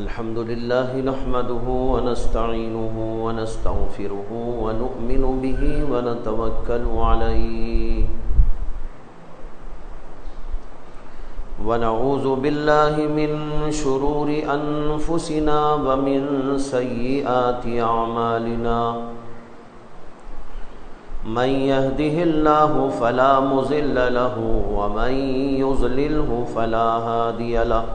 الحمد لله نحمده ونستعينه ونستغفره ونؤمن به ونتوكل عليه ونعوذ بالله من شرور أنفسنا ومن سيئات أعمالنا من يهده الله فلا مضل له ومن يضلله فلا هادي له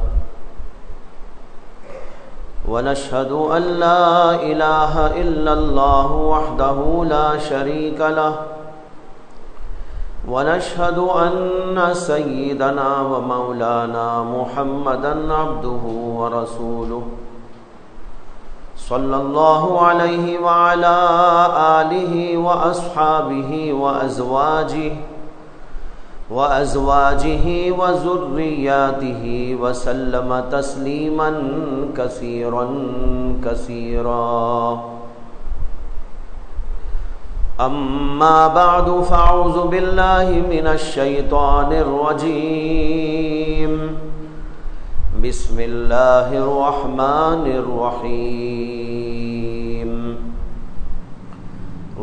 ونشهد أن لا إله إلا الله وحده لا شريك له ونشهد أن سيدنا ومولانا محمدا عبده ورسوله صلى الله عليه وعلى آله وأصحابه وأزواجه وذرياته وسلم تسليما كثيرا كثيرا أما بعد فأعوذ بالله من الشيطان الرجيم بسم الله الرحمن الرحيم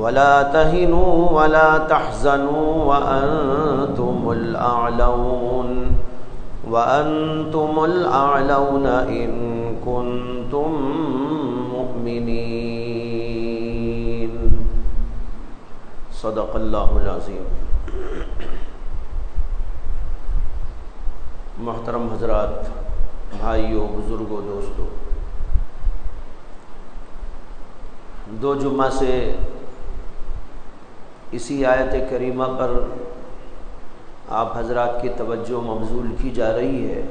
ولا تهنوا ولا تحزنوا وأنتم الأعلون إن كنتم مؤمنين صدق اللہ العظیم۔ محترم حضرات، بھائیوں، بزرگوں، دوستوں، 2 جمعہ سے اسی آیت کریمہ پر آپ حضرات کی توجہ مبذول کی جا رہی ہے،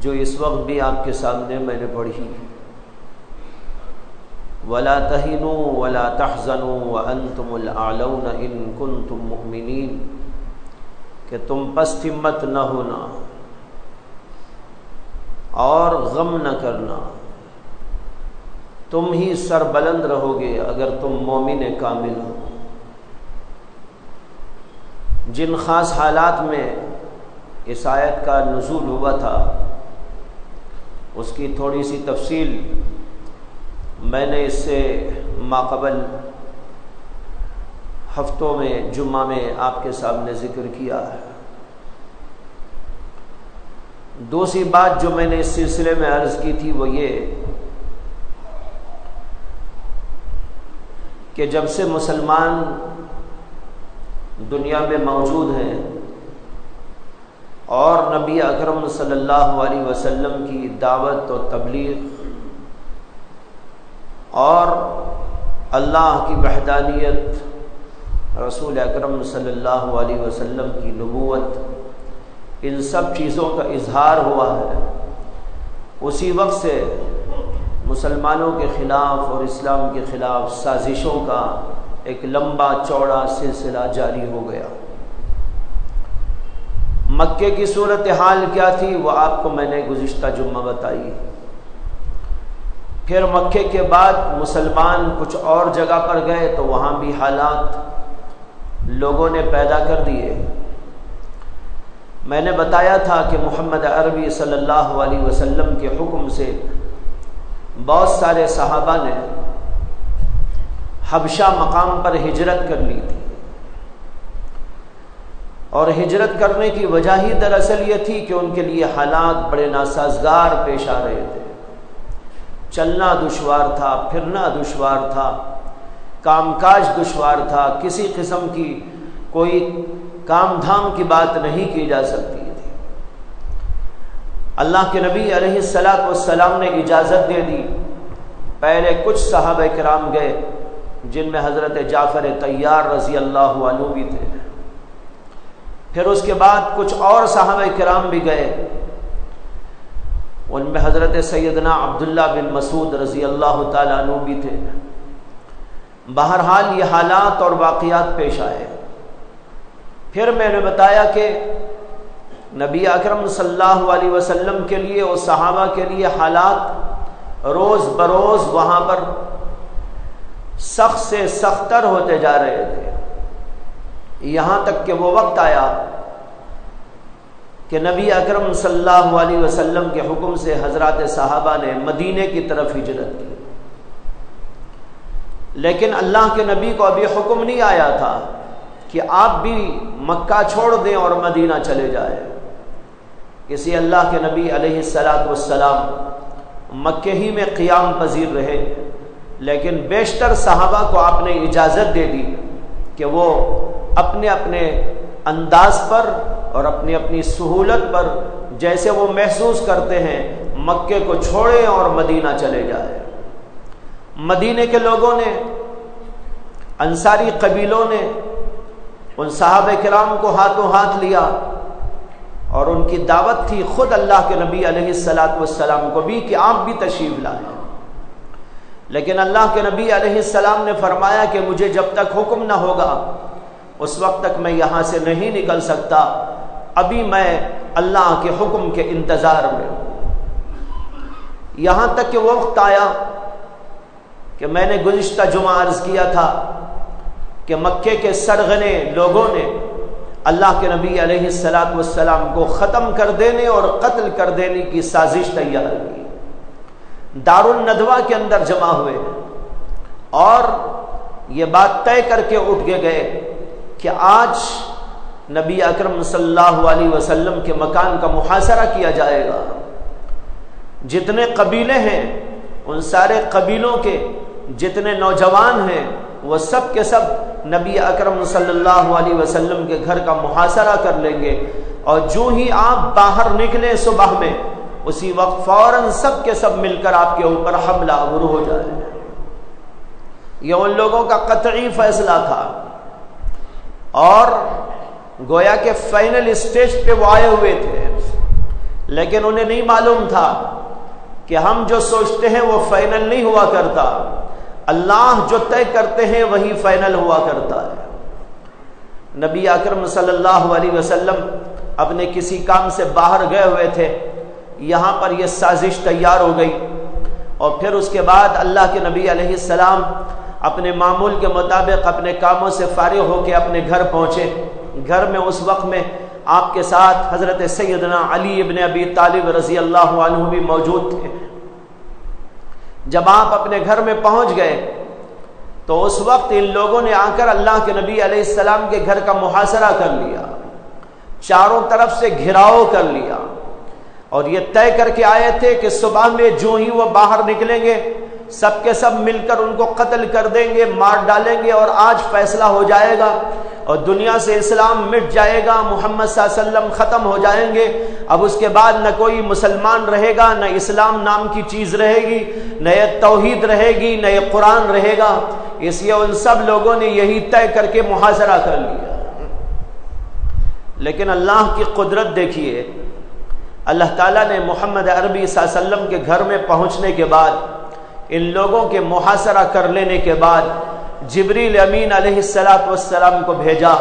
جو اس وقت بھی آپ کے سامنے میں نے پڑھی، وَلَا تَهِنُوا وَلَا تَحْزَنُوا وَأَنْتُمُ الْأَعْلَوْنَ إِن كُنتُم مُؤْمِنِينَ، کہ تم پست ہمت نہ ہونا اور غم نہ کرنا، تم ہی سربلند رہو گے اگر تم مومن کامل ہو۔ جن خاص حالات میں اس آیت کا نزول ہوا تھا، اس کی تھوڑی سی تفصیل میں نے اس سے ماقبل ہفتوں میں جمعہ میں آپ کے سامنے ذکر کیا ہے۔ دوسری بات جو میں نے اس سلسلے میں عرض کی تھی وہ یہ کہ جب سے مسلمان دنیا میں موجود ہیں اور نبی اکرم صلی اللہ علیہ وسلم کی دعوت و تبلیغ اور اللہ کی وحدانیت، رسول اکرم صلی اللہ علیہ وسلم کی نبوت، ان سب چیزوں کا اظہار ہوا ہے، اسی وقت سے مسلمانوں کے خلاف اور اسلام کے خلاف سازشوں کا ایک لمبا چوڑا سلسلہ جاری ہو گیا۔ مکے کی صورتحال کیا تھی وہ آپ کو میں نے گزشتہ جمعہ بتائی۔ پھر مکے کے بعد مسلمان کچھ اور جگہ پر گئے تو وہاں بھی حالات لوگوں نے پیدا کر دیے۔ میں نے بتایا تھا کہ محمد عربی صلی اللہ علیہ وسلم کے حکم سے بہت سارے صحابہ نے حبشہ مقام پر ہجرت کر لی تھی، اور ہجرت کرنے کی وجہ ہی دراصل یہ تھی کہ ان کے لیے حالات بڑے ناسازگار پیش آ رہے تھے، چلنا دشوار تھا، پھرنا دشوار تھا، کام کاج دشوار تھا، کسی قسم کی کوئی کام دھام کی بات نہیں کی جا سکتی تھی۔ اللہ کے نبی علیہ السلام نے اجازت دے دی۔ پہلے کچھ صحابہ کرام گئے جن میں حضرت جعفر طیار رضی اللہ عنہ بھی تھے، پھر اس کے بعد کچھ اور صحابہ کرام بھی گئے، ان میں حضرت سیدنا عبداللہ بن مسعود رضی اللہ تعالیٰ عنہ بھی تھے۔ بہرحال یہ حالات اور واقعات پیش آئے۔ پھر میں نے بتایا کہ نبی اکرم صلی اللہ علیہ وسلم کے لیے اور صحابہ کے لیے حالات روز بروز وہاں پر سخت سے سختر ہوتے جا رہے تھے، یہاں تک کہ وہ وقت آیا کہ نبی اکرم صلی اللہ علیہ وسلم کے حکم سے حضرات صحابہ نے مدینے کی طرف ہجرت کی، لیکن اللہ کے نبی کو ابھی حکم نہیں آیا تھا کہ آپ بھی مکہ چھوڑ دیں اور مدینہ چلے جائیں۔ کسی اللہ کے نبی علیہ السلام مکے ہی میں قیام پذیر رہے، لیکن بیشتر صحابہ کو آپ نے اجازت دے دی کہ وہ اپنے اپنے انداز پر اور اپنی اپنی سہولت پر جیسے وہ محسوس کرتے ہیں مکے کو چھوڑیں اور مدینہ چلے جائیں۔ مدینے کے لوگوں نے، انصاری قبیلوں نے ان صحابہ کرام کو ہاتھوں ہاتھ لیا اور ان کی دعوت تھی خود اللہ کے نبی علیہ السلام کو بھی کہ آپ بھی تشریف لائیں، لیکن اللہ کے نبی علیہ السلام نے فرمایا کہ مجھے جب تک حکم نہ ہوگا اس وقت تک میں یہاں سے نہیں نکل سکتا، ابھی میں اللہ کے حکم کے انتظار میں ہوں۔ یہاں تک کہ وقت آیا کہ میں نے گزشتہ جمعہ عرض کیا تھا کہ مکے کے سرغنے لوگوں نے اللہ کے نبی علیہ السلام کو ختم کر دینے اور قتل کر دینے کی سازش تیار کی، دارالندوہ کے اندر جمع ہوئے اور یہ بات طے کر کے اٹھ کے گئے کہ آج نبی اکرم صلی اللہ علیہ وسلم کے مکان کا محاصرہ کیا جائے گا۔ جتنے قبیلے ہیں ان سارے قبیلوں کے جتنے نوجوان ہیں وہ سب کے سب نبی اکرم صلی اللہ علیہ وسلم کے گھر کا محاصرہ کر لیں گے، اور جو ہی آپ باہر نکلیں صبح میں اسی وقت فوراً سب کے سب مل کر آپ کے اوپر حملہ آور ہو جائے۔ یہ ان لوگوں کا قطعی فیصلہ تھا، اور گویا کہ فائنل اسٹیج پہ وہ آئے ہوئے تھے، لیکن انہیں نہیں معلوم تھا کہ ہم جو سوچتے ہیں وہ فائنل نہیں ہوا کرتا، اللہ جو طے کرتے ہیں وہی فائنل ہوا کرتا ہے۔ نبی اکرم صلی اللہ علیہ وسلم اپنے کسی کام سے باہر گئے ہوئے تھے، یہاں پر یہ سازش تیار ہو گئی، اور پھر اس کے بعد اللہ کے نبی علیہ السلام اپنے معمول کے مطابق اپنے کاموں سے فارغ ہو کے اپنے گھر پہنچے۔ گھر میں اس وقت میں آپ کے ساتھ حضرت سیدنا علی ابن ابی طالب رضی اللہ عنہ بھی موجود تھے۔ جب آپ اپنے گھر میں پہنچ گئے تو اس وقت ان لوگوں نے آ کر اللہ کے نبی علیہ السلام کے گھر کا محاصرہ کر لیا، چاروں طرف سے گھراؤ کر لیا، اور یہ طے کر کے آئے تھے کہ صبح میں جو ہی وہ باہر نکلیں گے سب کے سب مل کر ان کو قتل کر دیں گے، مار ڈالیں گے، اور آج فیصلہ ہو جائے گا اور دنیا سے اسلام مٹ جائے گا، محمد صلی اللہ علیہ وسلم ختم ہو جائیں گے، اب اس کے بعد نہ کوئی مسلمان رہے گا، نہ اسلام نام کی چیز رہے گی، نہ یہ توحید رہے گی، نہ یہ قرآن رہے گا۔ اس لیے ان سب لوگوں نے یہی طے کر کے محاصرہ کر لیا۔ لیکن اللہ کی قدرت دیکھیے، اللہ تعالیٰ نے محمد عربی صلی اللہ علیہ وسلم کے گھر میں پہنچنے کے بعد، ان لوگوں کے محاصرہ کر لینے کے بعد جبریل امین علیہ السلام کو بھیجا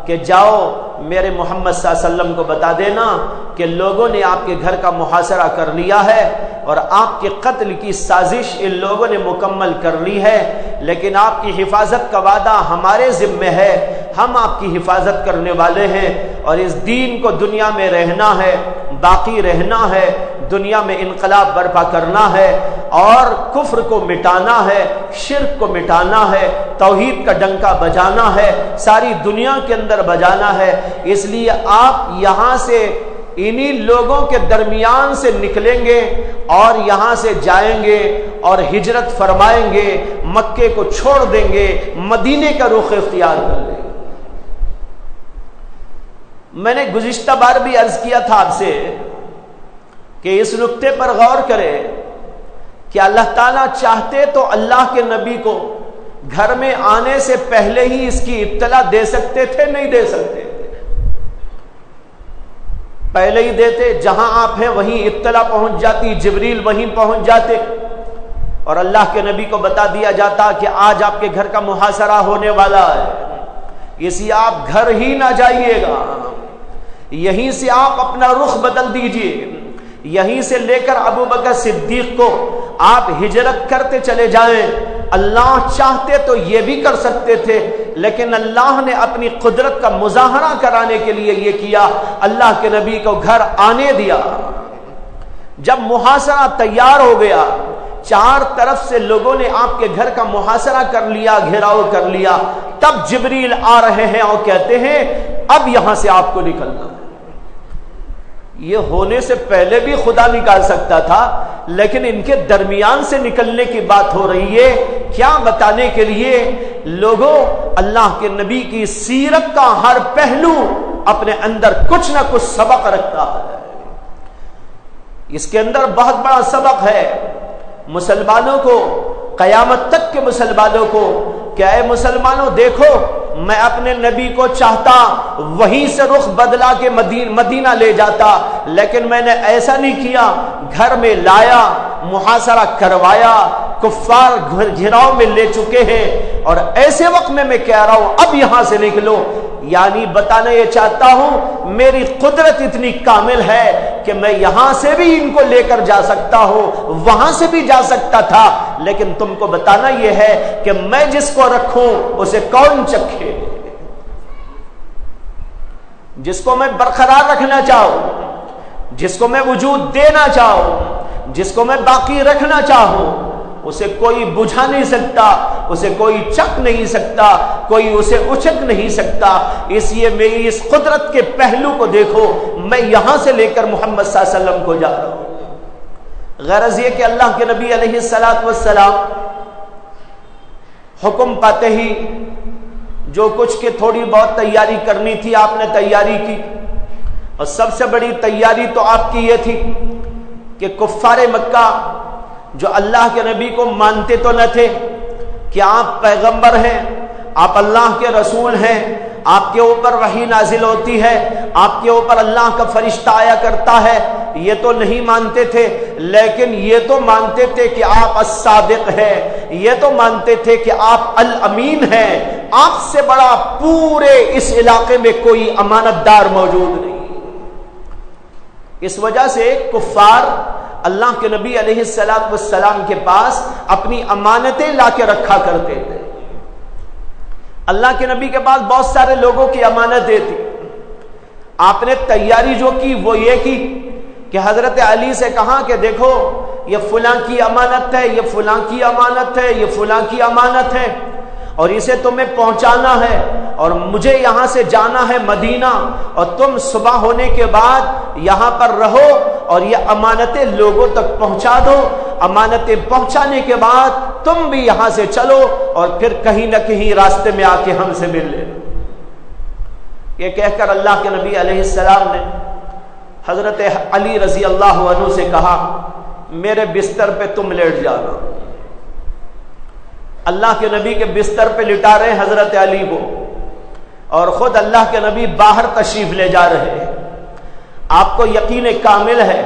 کہ جاؤ میرے محمد صلی اللہ علیہ وسلم کو بتا دینا کہ لوگوں نے آپ کے گھر کا محاصرہ کر لیا ہے اور آپ کے قتل کی سازش ان لوگوں نے مکمل کر لی ہے، لیکن آپ کی حفاظت کا وعدہ ہمارے ذمہ ہے، ہم آپ کی حفاظت کرنے والے ہیں، اور اس دین کو دنیا میں رہنا ہے، باقی رہنا ہے، دنیا میں انقلاب برپا کرنا ہے، اور کفر کو مٹانا ہے، شرک کو مٹانا ہے، توحید کا ڈنکا بجانا ہے، ساری دنیا کے اندر بجانا ہے۔ اس لیے آپ یہاں سے انہی لوگوں کے درمیان سے نکلیں گے اور یہاں سے جائیں گے اور ہجرت فرمائیں گے، مکے کو چھوڑ دیں گے، مدینے کا رخ اختیار کر لیں گے۔ میں نے گزشتہ بار بھی عرض کیا تھا آپ سے کہ اس نقطے پر غور کریں کہ اللہ تعالیٰ چاہتے تو اللہ کے نبی کو گھر میں آنے سے پہلے ہی اس کی اطلاع دے سکتے تھے، نہیں دے سکتے تھے؟ پہلے ہی دیتے، جہاں آپ ہیں وہیں اطلاع پہنچ جاتی، جبریل وہیں پہنچ جاتے اور اللہ کے نبی کو بتا دیا جاتا کہ آج آپ کے گھر کا محاصرہ ہونے والا ہے، اسی آپ گھر ہی نہ جائیے گا، یہیں سے آپ اپنا رخ بدل دیجئے، یہیں سے لے کر ابو بکر صدیق کو آپ ہجرت کرتے چلے جائیں۔ اللہ چاہتے تو یہ بھی کر سکتے تھے لیکن اللہ نے اپنی قدرت کا مظاہرہ کرانے کے لیے یہ کیا، اللہ کے نبی کو گھر آنے دیا۔ جب محاصرہ تیار ہو گیا، چار طرف سے لوگوں نے آپ کے گھر کا محاصرہ کر لیا، گھیراؤ کر لیا، تب جبریل آ رہے ہیں اور کہتے ہیں اب یہاں سے آپ کو نکلنا ہے۔ یہ ہونے سے پہلے بھی خدا نکال سکتا تھا، لیکن ان کے درمیان سے نکلنے کی بات ہو رہی ہے۔ کیا بتانے کے لیے؟ لوگوں، اللہ کے نبی کی سیرت کا ہر پہلو اپنے اندر کچھ نہ کچھ سبق رکھتا ہے۔ اس کے اندر بہت بڑا سبق ہے مسلمانوں کو، قیامت تک کے مسلمانوں کو، کہ اے مسلمانوں دیکھو، میں اپنے نبی کو چاہتا وہیں سے رخ بدلا کے مدینہ لے جاتا، لیکن میں نے ایسا نہیں کیا، گھر میں لایا، محاصرہ کروایا، کفار گھیراؤ میں لے چکے ہیں، اور ایسے وقت میں کہہ رہا ہوں اب یہاں سے نکلو۔ یعنی بتانا یہ چاہتا ہوں میری قدرت اتنی کامل ہے کہ میں یہاں سے بھی ان کو لے کر جا سکتا ہوں، وہاں سے بھی جا سکتا تھا، لیکن تم کو بتانا یہ ہے کہ میں جس کو رکھوں اسے کون چکھے، جس کو میں برقرار رکھنا چاہوں، جس کو میں وجود دینا چاہوں، جس کو میں باقی رکھنا چاہوں، اسے کوئی بجھا نہیں سکتا، اسے کوئی چک نہیں سکتا، کوئی اسے اچک نہیں سکتا۔ اس لیے میری اس قدرت کے پہلو کو دیکھو، میں یہاں سے لے کر محمد صلی اللہ علیہ وسلم کو جا رہا ہوں۔ غرض یہ کہ اللہ کے نبی علیہ السلام حکم پاتے ہی جو کچھ کہ تھوڑی بہت تیاری کرنی تھی آپ نے تیاری کی، اور سب سے بڑی تیاری تو آپ کی یہ تھی کہ کفار مکہ جو اللہ کے نبی کو مانتے تو نہ تھے کہ آپ پیغمبر ہیں، آپ اللہ کے رسول ہیں، آپ کے اوپر وحی نازل ہوتی ہے، آپ کے اوپر اللہ کا فرشتہ آیا کرتا ہے، یہ تو نہیں مانتے تھے، لیکن یہ تو مانتے تھے کہ آپ الصادق ہیں، یہ تو مانتے تھے کہ آپ الامین ہیں، آپ سے بڑا پورے اس علاقے میں کوئی امانت دار موجود نہیں۔ اس وجہ سے کفار اللہ کے نبی علیہ السلام کے پاس اپنی امانتیں لا کے رکھا کرتے تھے۔ اللہ کے نبی کے پاس بہت سارے لوگوں کی امانتیں تھی۔ آپ نے تیاری جو کی وہ یہ کی کہ حضرت علی سے کہا کہ دیکھو یہ فلاں کی امانت ہے، یہ فلاں کی امانت ہے، یہ فلاں کی امانت ہے، اور اسے تمہیں پہنچانا ہے، اور مجھے یہاں سے جانا ہے مدینہ، اور تم صبح ہونے کے بعد یہاں پر رہو اور یہ امانتیں لوگوں تک پہنچا دو، امانتیں پہنچانے کے بعد تم بھی یہاں سے چلو اور پھر کہیں نہ کہیں راستے میں آ کے ہم سے مل لے۔ یہ کہہ کر اللہ کے نبی علیہ السلام نے حضرت علی رضی اللہ عنہ سے کہا میرے بستر پہ تم لیٹ جانا۔ اللہ کے نبی کے بستر پہ لٹا رہے حضرت علی کو، اور خود اللہ کے نبی باہر تشریف لے جا رہے ہیں۔ آپ کو یقین کامل ہے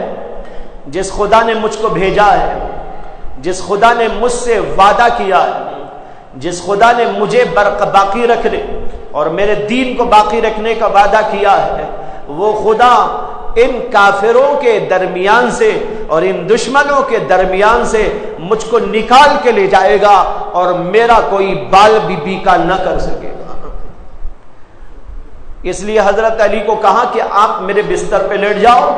جس خدا نے مجھ کو بھیجا ہے، جس خدا نے مجھ سے وعدہ کیا ہے، جس خدا نے مجھے باقی رکھنے اور میرے دین کو باقی رکھنے کا وعدہ کیا ہے، وہ خدا ان کافروں کے درمیان سے اور ان دشمنوں کے درمیان سے مجھ کو نکال کے لے جائے گا، اور میرا کوئی بال بھی بیکا نہ کر سکے گا۔ اس لیے حضرت علی کو کہا کہ آپ میرے بستر پہ لیٹ جاؤ،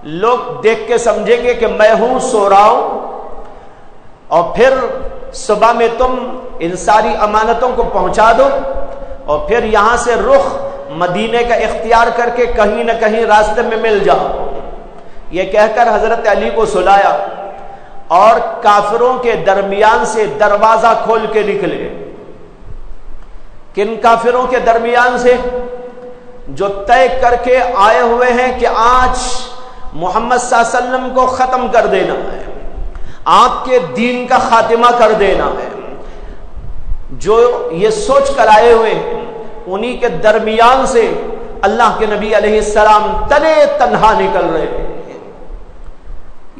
لوگ دیکھ کے سمجھیں گے کہ میں ہوں، سو رہا ہوں، اور پھر صبح میں تم ان ساری امانتوں کو پہنچا دو، اور پھر یہاں سے رخ مدینے کا اختیار کر کے کہیں نہ کہیں راستے میں مل جاؤ۔ یہ کہہ کر حضرت علی کو سلایا اور کافروں کے درمیان سے دروازہ کھول کے نکلے۔ کن کافروں کے درمیان سے؟ جو طے کر کے آئے ہوئے ہیں کہ آج محمد صلی اللہ علیہ وسلم کو ختم کر دینا ہے، آپ کے دین کا خاتمہ کر دینا ہے، جو یہ سوچ کر آئے ہوئے ہیں، انہی کے درمیان سے اللہ کے نبی علیہ السلام تنے تنہا نکل رہے ہیں۔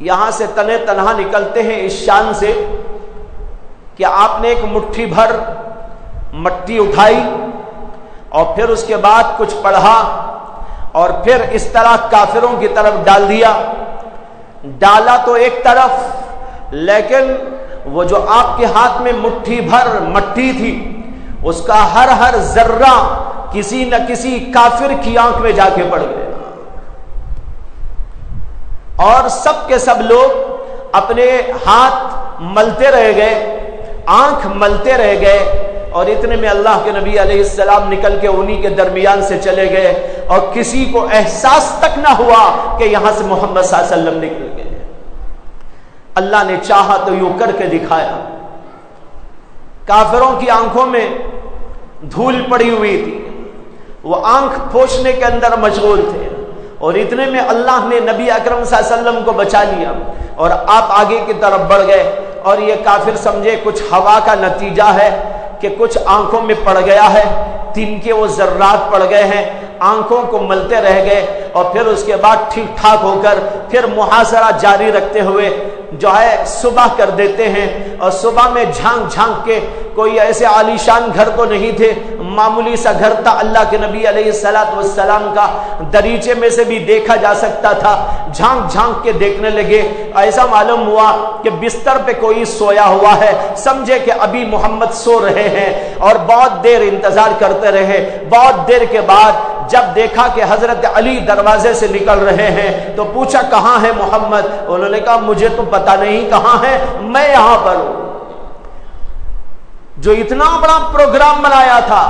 یہاں سے تنے تنہا نکلتے ہیں اس شان سے کہ آپ نے ایک مٹھی بھر مٹی اٹھائی، اور پھر اس کے بعد کچھ پڑھا، اور پھر اس طرح کافروں کی طرف ڈال دیا۔ ڈالا تو ایک طرف، لیکن وہ جو آپ کے ہاتھ میں مٹھی بھر مٹی تھی اس کا ہر ذرہ کسی نہ کسی کافر کی آنکھ میں جا کے پڑ گیا، اور سب کے سب لوگ اپنے ہاتھ ملتے رہ گئے، آنکھ ملتے رہ گئے، اور اتنے میں اللہ کے نبی علیہ السلام نکل کے انہی کے درمیان سے چلے گئے، اور کسی کو احساس تک نہ ہوا کہ یہاں سے محمد صلی اللہ علیہ وسلم نکل گئے۔ اللہ نے چاہا تو یوں کر کے دکھایا، کافروں کی آنکھوں میں دھول پڑی ہوئی تھی، وہ آنکھ پوچھنے کے اندر مشغول تھے، اور اتنے میں اللہ نے نبی اکرم صلی اللہ علیہ وسلم کو بچا لیا، اور آپ آگے کی طرف بڑھ گئے، اور یہ کافر سمجھے کچھ ہوا کا نتیجہ ہے کہ کچھ آنکھوں میں پڑ گیا ہے، تن کے وہ ذرات پڑ گئے ہیں، آنکھوں کو ملتے رہ گئے، اور پھر اس کے بعد ٹھیک ٹھاک ہو کر پھر محاصرہ جاری رکھتے ہوئے جو ہے صبح کر دیتے ہیں، اور صبح میں جھانک جھانک کے، کوئی ایسے عالیشان گھر تو نہیں تھے، معمولی سا گھر تھا اللہ کے نبی علیہ السلام کا، دریچے میں سے بھی دیکھا جا سکتا تھا، جھانک جھانک کے دیکھنے لگے، ایسا معلوم ہوا کہ بستر پہ کوئی سویا ہوا ہے، سمجھے کہ ابھی محمد سو رہے ہیں، اور بہت دیر انتظار کرتے رہے۔ بہت دیر کے بعد جب دیکھا کہ حضرت علی دروازے سے نکل رہے ہیں تو پوچھا کہاں ہے محمد؟ انہوں نے کہا مجھے تو پتا نہیں کہاں ہے، میں یہاں پر ہوں۔ جو اتنا بڑا پروگرام بنایا تھا،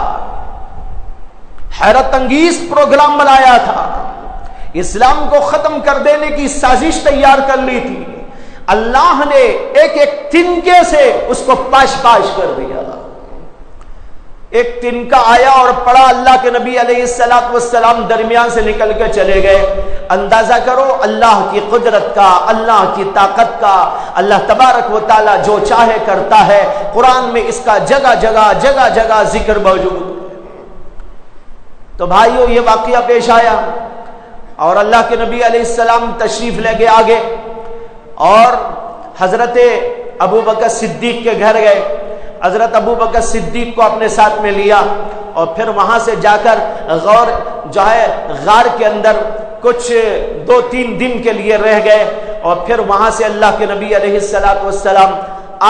حیرت انگیز پروگرام بنایا تھا، اسلام کو ختم کر دینے کی سازش تیار کر لی تھی، اللہ نے ایک ایک تنکے سے اس کو پاش پاش کر دیا۔ ایک تنکا آیا اور پڑا، اللہ کے نبی علیہ السلام درمیان سے نکل کے چلے گئے۔ اندازہ کرو اللہ کی قدرت کا، اللہ کی طاقت کا، اللہ تبارک و تعالی جو چاہے کرتا ہے، قرآن میں اس کا جگہ جگہ ذکر موجود ہے۔ تو بھائیو یہ واقعہ پیش آیا، اور اللہ کے نبی علیہ السلام تشریف لے کے آگے، اور حضرت ابو بکر صدیق کے گھر گئے، حضرت ابو بکر صدیق کو اپنے ساتھ میں لیا، اور پھر وہاں سے جا کر غار کے اندر کچھ 2-3 دن کے لیے رہ گئے، اور پھر وہاں سے اللہ کے نبی علیہ السلام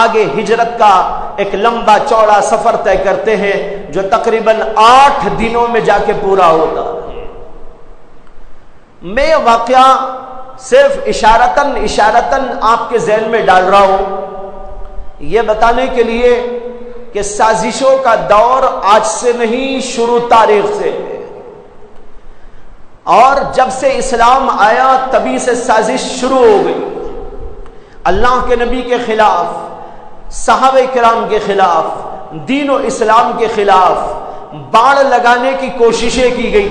آگے ہجرت کا ایک لمبا چوڑا سفر طے کرتے ہیں، جو تقریباً 8 دنوں میں جا کے پورا ہوتا۔ میں واقعہ صرف اشارتاً آپ کے ذہن میں ڈال رہا ہوں، یہ بتانے کے لیے کہ سازشوں کا دور آج سے نہیں، شروع تاریخ سے، اور جب سے اسلام آیا تبھی سے سازش شروع ہو گئی، اللہ کے نبی کے خلاف، صحابہ کرام کے خلاف، دین و اسلام کے خلاف باڑ لگانے کی کوششیں کی گئی۔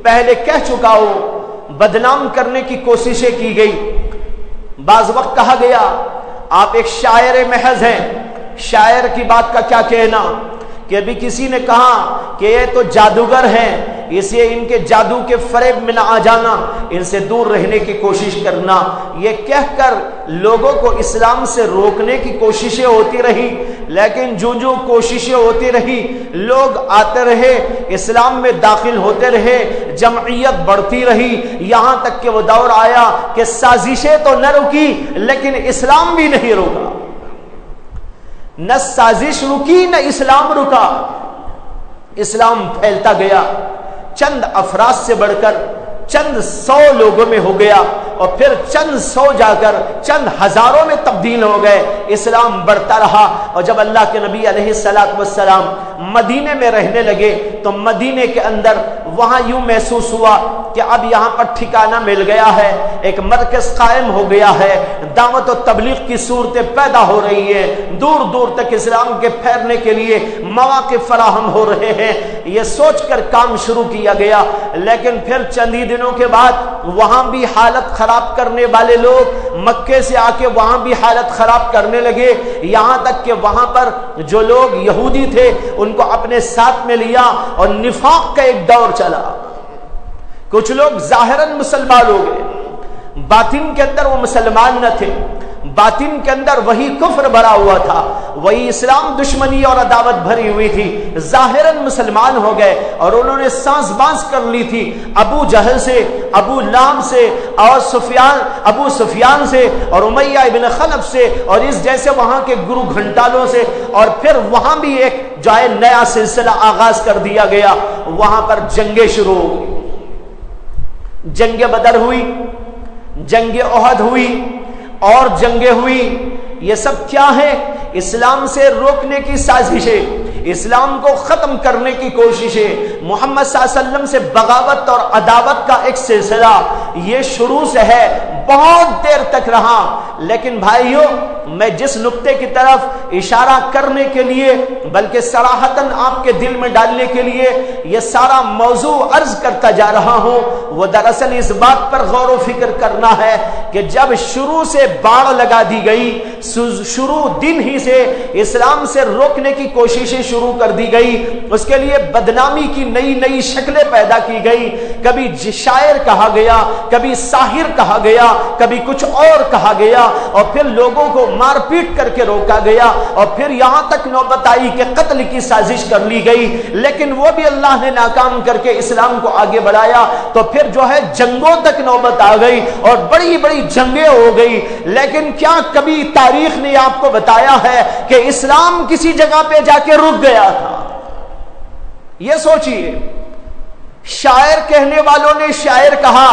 پہلے کہہ چکا ہوں، بدنام کرنے کی کوششیں کی گئی۔ بعض وقت کہا گیا آپ ایک شاعر محض ہیں، شاعر کی بات کا کیا کہنا، کہ ابھی کسی نے کہا کہ یہ تو جادوگر ہیں، اس لیے ان کے جادو کے فریب میں نہ آ جانا، ان سے دور رہنے کی کوشش کرنا، یہ کہہ کر لوگوں کو اسلام سے روکنے کی کوششیں ہوتی رہی۔ لیکن جو کوششیں ہوتی رہی، لوگ آتے رہے، اسلام میں داخل ہوتے رہے، جمعیت بڑھتی رہی، یہاں تک کہ وہ دور آیا کہ سازشیں تو نہ رکی لیکن اسلام بھی نہیں رکا، نہ سازش رکی نہ اسلام رکا، اسلام پھیلتا گیا، چند افراد سے بڑھ کر چند 100 لوگوں میں ہو گیا، اور پھر چند 100 جا کر چند ہزاروں میں تبدیل ہو گئے، اسلام بڑھتا رہا۔ اور جب اللہ کے نبی علیہ السلام مدینے میں رہنے لگے تو مدینے کے اندر وہاں یوں محسوس ہوا کہ اب یہاں پر ٹھکانہ مل گیا ہے، ایک مرکز قائم ہو گیا ہے، دعوت و تبلیغ کی صورتیں پیدا ہو رہی ہیں، دور دور تک اسلام کے پھیلنے کے لیے مواقع فراہم ہو رہے ہیں، یہ سوچ کر کام شروع کیا گیا۔ لیکن پھر چند ہی دنوں کے بعد وہاں بھی حالت خراب کرنے والے لوگ مکے سے آ کے وہاں بھی حالت خراب کرنے لگے، یہاں تک کہ وہاں پر جو لوگ یہودی تھے ان کو اپنے ساتھ میں لیا، اور نفاق کا ایک دور چلا۔ کچھ لوگ ظاہراً مسلمان ہو گئے، باطن کے اندر وہ مسلمان نہ تھے، باطن کے اندر وہی کفر بھرا ہوا تھا، وہی اسلام دشمنی اور عداوت بھری ہوئی تھی۔ ظاہراً مسلمان ہو گئے اور انہوں نے سانس باز کر لی تھی ابو جہل سے، ابو لہب سے اور ابو سفیان سے اور امیہ ابن خلف سے اور اس جیسے وہاں کے گرو گھنٹالوں سے، اور پھر وہاں بھی ایک جو ہے نیا سلسلہ آغاز کر دیا گیا۔ وہاں پر جنگیں شروع ہو گئی، جنگ بدر ہوئی، جنگ احد ہوئی اور جنگیں ہوئی۔ یہ سب کیا ہے؟ اسلام سے روکنے کی سازشیں، اسلام کو ختم کرنے کی کوششیں، محمد صلی اللہ علیہ وسلم سے بغاوت اور عداوت کا ایک سلسلہ یہ شروع سے ہے، بہت دیر تک رہا۔ لیکن بھائیو، میں جس نقطے کی طرف اشارہ کرنے کے لیے بلکہ صراحتاً آپ کے دل میں ڈالنے کے لیے یہ سارا موضوع عرض کرتا جا رہا ہوں، وہ دراصل اس بات پر غور و فکر کرنا ہے کہ جب شروع سے باڑ لگا دی گئی، شروع دن ہی سے اسلام سے روکنے کی کوششیں شروع کر دی گئی، اس کے لیے بدنامی کی نئی نئی شکلیں پیدا کی گئی، کبھی شاعر کہا گیا، کبھی ساحر کہا گیا، کبھی کچھ اور کہا گیا، اور پھر لوگوں کو مار پیٹ کر کے روکا گیا، اور پھر یہاں تک نوبت آئی کہ قتل کی سازش کر لی گئی، لیکن وہ بھی اللہ نے ناکام کر کے اسلام کو آگے بڑھایا۔ تو پھر جو ہے جنگوں تک نوبت آ گئی اور بڑی بڑی جنگیں ہو گئی، لیکن کیا کبھی تاریخ نے آپ کو بتایا ہے کہ اسلام کسی جگہ پہ جا کے رک گیا تھا؟ یہ سوچئے، شاعر کہنے والوں نے شاعر کہا،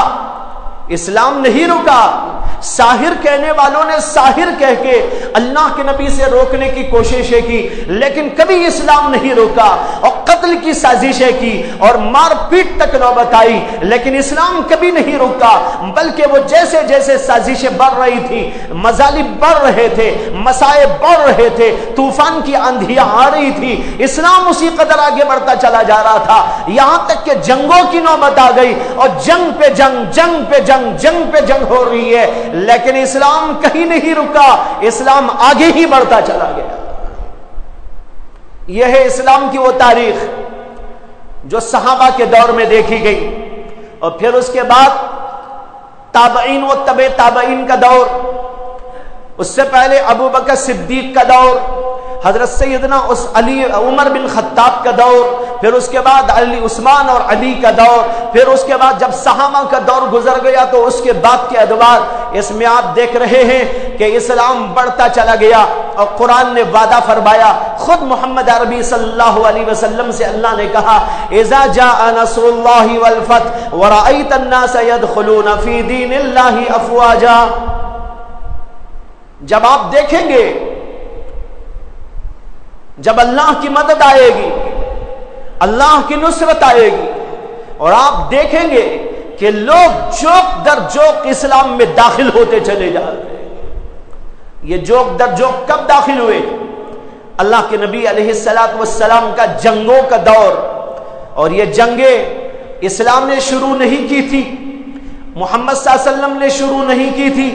اسلام نہیں رکا، ساحر کہنے والوں نے ساحر کہہ کے اللہ کے نبی سے روکنے کی کوششیں کی، لیکن کبھی اسلام نہیں روکا، اور قتل کی سازشیں کی اور مار پیٹ تک نوبت آئی، لیکن اسلام کبھی نہیں رکا، بلکہ وہ جیسے جیسے سازشیں بڑھ رہی تھی، مظالم بڑھ رہے تھے، مسائب بڑھ رہے تھے، طوفان کی آندھیاں آ رہی تھی، اسلام اسی قدر آگے بڑھتا چلا جا رہا تھا، یہاں تک کہ جنگوں کی نوبت آ گئی، اور جنگ پہ جنگ، جنگ پہ جنگ، جنگ پہ جنگ ہو رہی ہے، لیکن اسلام کہیں نہیں رکا، اسلام آگے ہی بڑھتا چلا گیا۔ یہ ہے اسلام کی وہ تاریخ جو صحابہ کے دور میں دیکھی گئی، اور پھر اس کے بعد تابعین و تبع تابعین کا دور، اس سے پہلے ابو بکر صدیق کا دور، حضرت سیدنا عمر بن خطاب کا دور، پھر اس کے بعد عثمان اور علی کا دور، پھر اس کے بعد جب صحابہ کا دور گزر گیا تو اس کے بعد کے ادوار، اس میں آپ دیکھ رہے ہیں کہ اسلام بڑھتا چلا گیا، اور قرآن نے وعدہ فرمایا، خود محمد عربی صلی اللہ علیہ وسلم سے اللہ نے کہا، اذا جاء نصر اللہ والفتح ورأیت الناس يدخلون فی دین اللہ افواجا، جب آپ دیکھیں گے، جب اللہ کی مدد آئے گی، اللہ کی نصرت آئے گی، اور آپ دیکھیں گے کہ لوگ جوک در جوک اسلام میں داخل ہوتے چلے جا رہے ہیں۔ یہ جوک در جوک کب داخل ہوئے؟ اللہ کے نبی علیہ السلام کا جنگوں کا دور، اور یہ جنگیں اسلام نے شروع نہیں کی تھی، محمد صلی اللہ علیہ وسلم نے شروع نہیں کی تھی،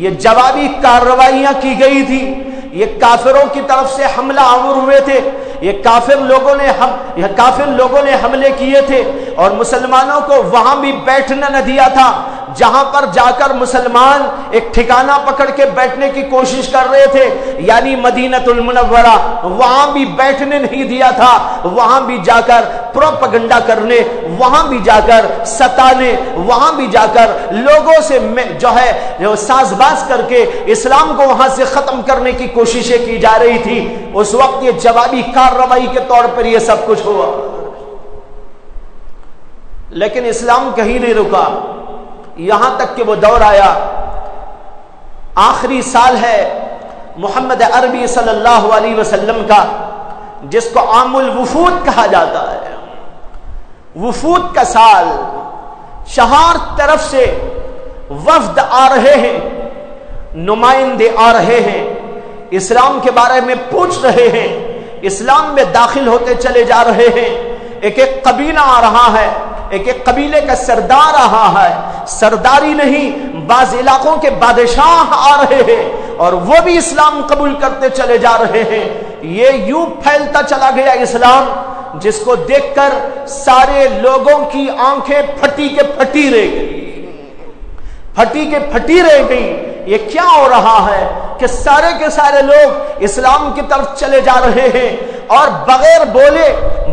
یہ جوابی کارروائیاں کی گئی تھی، یہ کافروں کی طرف سے حملہ آور ہوئے تھے، یہ کافر لوگوں نے حملے کیے تھے، اور مسلمانوں کو وہاں بھی بیٹھنا نہ دیا تھا، جہاں پر جا کر مسلمان ایک ٹھکانہ پکڑ کے بیٹھنے کی کوشش کر رہے تھے، یعنی مدینۃ المنورہ، وہاں بھی بیٹھنے نہیں دیا تھا، وہاں بھی جا کر پروپیگنڈا کرنے، وہاں بھی جا کر ستانے، وہاں بھی جا کر لوگوں سے جو ہے ساز باز کر کے اسلام کو وہاں سے ختم کرنے کی کوششیں کی جا رہی تھی۔ اس وقت یہ جوابی کارروائی کے طور پر یہ سب کچھ ہوا، لیکن اسلام کہیں نہیں رکا، یہاں تک کہ وہ دور آیا، آخری سال ہے محمد عربی صلی اللہ علیہ وسلم کا، جس کو عام الوفود کہا جاتا ہے، وفود کا سال، چار طرف سے وفد آ رہے ہیں، نمائندے آ رہے ہیں، اسلام کے بارے میں پوچھ رہے ہیں، اسلام میں داخل ہوتے چلے جا رہے ہیں، ایک ایک قبیلہ آ رہا ہے، ایک ایک قبیلے کا سردار آ رہا ہے، سرداری نہیں، بعض علاقوں کے بادشاہ آ رہے ہیں، اور وہ بھی اسلام قبول کرتے چلے جا رہے ہیں۔ یہ یوں پھیلتا چلا گیا اسلام، جس کو دیکھ کر سارے لوگوں کی آنکھیں پھٹی کے پھٹی رہ گئی، پھٹی کے پھٹی رہ گئی یہ کیا ہو رہا ہے کہ سارے کے سارے لوگ اسلام کی طرف چلے جا رہے ہیں اور بغیر بولے،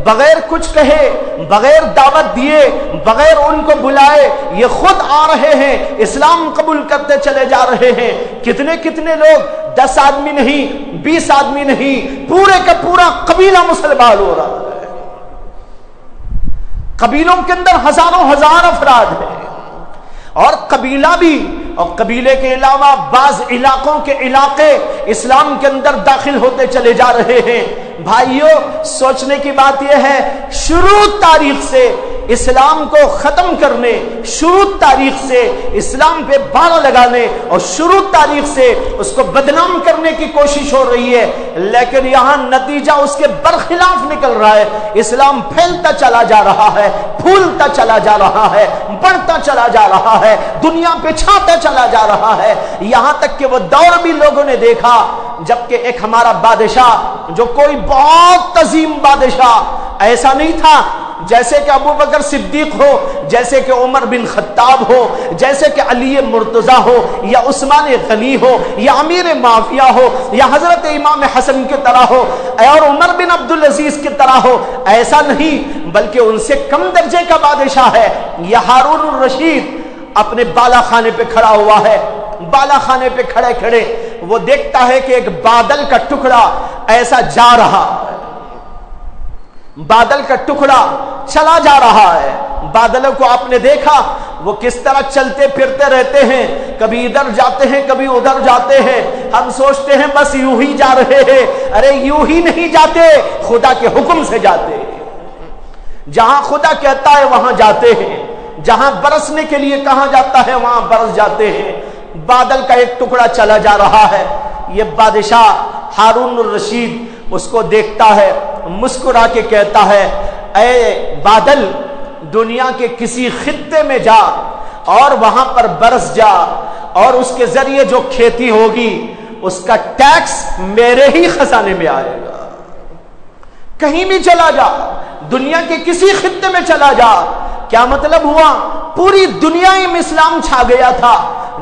بغیر کچھ کہے، بغیر دعوت دیے، بغیر ان کو بلائے یہ خود آ رہے ہیں، اسلام قبول کرتے چلے جا رہے ہیں۔ کتنے کتنے لوگ، 10 آدمی نہیں، 20 آدمی نہیں، پورے کا پورا قبیلہ مسلمان ہو رہا ہے۔ قبیلوں کے اندر ہزاروں ہزار افراد ہیں، اور قبیلہ بھی، اور قبیلے کے علاوہ بعض علاقوں کے علاقے اسلام کے اندر داخل ہوتے چلے جا رہے ہیں۔ بھائیوں، سوچنے کی بات یہ ہے، شروع تاریخ سے اسلام کو ختم کرنے، شروع تاریخ سے اسلام پہ باڑ لگانے اور شروع تاریخ سے اس کو بدنام کرنے کی کوشش ہو رہی ہے، لیکن یہاں نتیجہ اس کے برخلاف نکل رہا ہے۔ اسلام پھیلتا چلا جا رہا ہے، پھولتا چلا جا رہا ہے، بڑھتا چلا جا رہا ہے، دنیا پہ چھاتا چلا جا رہا ہے، یہاں تک کہ وہ دور بھی لوگوں نے دیکھا جبکہ ایک ہمارا بادشاہ، جو کوئی بہت عظیم بادشاہ، ایسا نہیں تھا جیسے کہ ابو بکر صدیق ہو، جیسے کہ عمر بن خطاب ہو، جیسے کہ علی مرتضیٰ ہو، یا عثمان غنی ہو، یا امیر معاویہ ہو، یا حضرت امام حسن کی طرح ہو، اور عمر بن عبدالعزیز کی طرح ہو، ایسا نہیں، بلکہ ان سے کم درجے کا بادشاہ ہے۔ یہ ہارون الرشید اپنے بالا خانے پہ کھڑا ہوا ہے، بالا خانے پہ کھڑے کھڑے وہ دیکھتا ہے کہ ایک بادل کا ٹکڑا ایسا جا رہا ہے، بادل کا ٹکڑا چلا جا رہا ہے۔ بادلوں کو آپ نے دیکھا وہ کس طرح چلتے پھرتے رہتے ہیں، کبھی ادھر جاتے ہیں کبھی ادھر جاتے ہیں، ہم سوچتے ہیں بس یوں ہی جا رہے ہیں، ارے یوں ہی نہیں جاتے، خدا کے حکم سے جاتے ہیں، جہاں خدا کہتا ہے وہاں جاتے ہیں، جہاں برسنے کے لیے کہا جاتا ہے وہاں برس جاتے ہیں۔ بادل کا ایک ٹکڑا چلا جا رہا ہے، یہ بادشاہ ہارون الرشید اس کو دیکھتا ہے، مسکرا کے کہتا ہے، اے بادل، دنیا کے کسی خطے میں جا اور وہاں پر برس جا، اور اس کے ذریعے جو کھیتی ہوگی اس کا ٹیکس میرے ہی خزانے میں آئے گا۔ کہیں بھی چلا جا، دنیا کے کسی خطے میں چلا جا۔ کیا مطلب ہوا؟ پوری دنیا میں اسلام چھا گیا تھا،